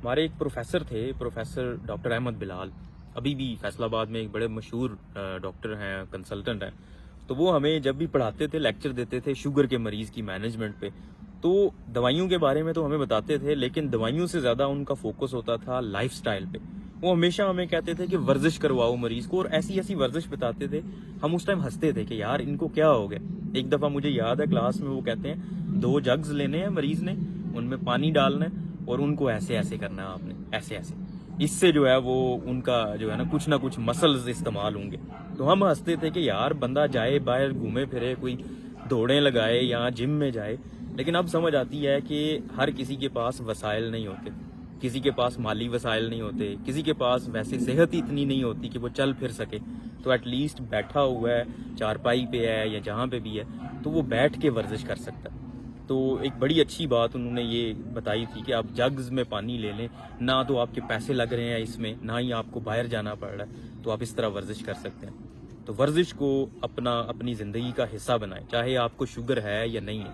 ہمارے ایک پروفیسر تھے، پروفیسر ڈاکٹر احمد بلال، ابھی بھی فیصل آباد میں ایک بڑے مشہور ڈاکٹر ہیں، کنسلٹنٹ ہیں. تو وہ ہمیں جب بھی پڑھاتے تھے، لیکچر دیتے تھے شوگر کے مریض کی مینجمنٹ پہ. تو دوائیوں کے بارے میں تو ہمیں بتاتے تھے، لیکن دوائیوں سے زیادہ ان کا فوکس ہوتا تھا لائف سٹائل پہ. وہ ہمیشہ ہمیں کہتے تھے کہ ورزش کرواؤ مریض کو، اور ایسی ایسی ورزش بتاتے تھے. ہم اس ٹائم ہنستے تھے کہ یار ان کو کیا ہو گیا. ایک دفعہ مجھے یاد ہے کلاس میں وہ کہتے ہیں 2 جگز لینے ہیں مریض نے، ان میں پانی ڈالنا ہے اور ان کو ایسے ایسے کرنا ہے آپ نے، ایسے ایسے. اس سے جو ہے وہ ان کا جو ہے نا کچھ نہ کچھ مسلز استعمال ہوں گے. تو ہم ہنستے تھے کہ یار بندہ جائے باہر گھومے پھرے، کوئی دوڑیں لگائے یا جم میں جائے. لیکن اب سمجھ آتی ہے کہ ہر کسی کے پاس وسائل نہیں ہوتے، کسی کے پاس مالی وسائل نہیں ہوتے، کسی کے پاس ویسے صحت ہی اتنی نہیں ہوتی کہ وہ چل پھر سکے. تو ایٹ لیسٹ بیٹھا ہوا ہے، چارپائی پہ ہے یا جہاں پہ بھی ہے، تو وہ بیٹھ کے ورزش کر سکتا ہے. تو ایک بڑی اچھی بات انہوں نے یہ بتائی تھی کہ آپ جگز میں پانی لے لیں، نہ تو آپ کے پیسے لگ رہے ہیں اس میں، نہ ہی آپ کو باہر جانا پڑ رہا ہے، تو آپ اس طرح ورزش کر سکتے ہیں. تو ورزش کو اپنی زندگی کا حصہ بنائیں، چاہے آپ کو شوگر ہے یا نہیں ہے.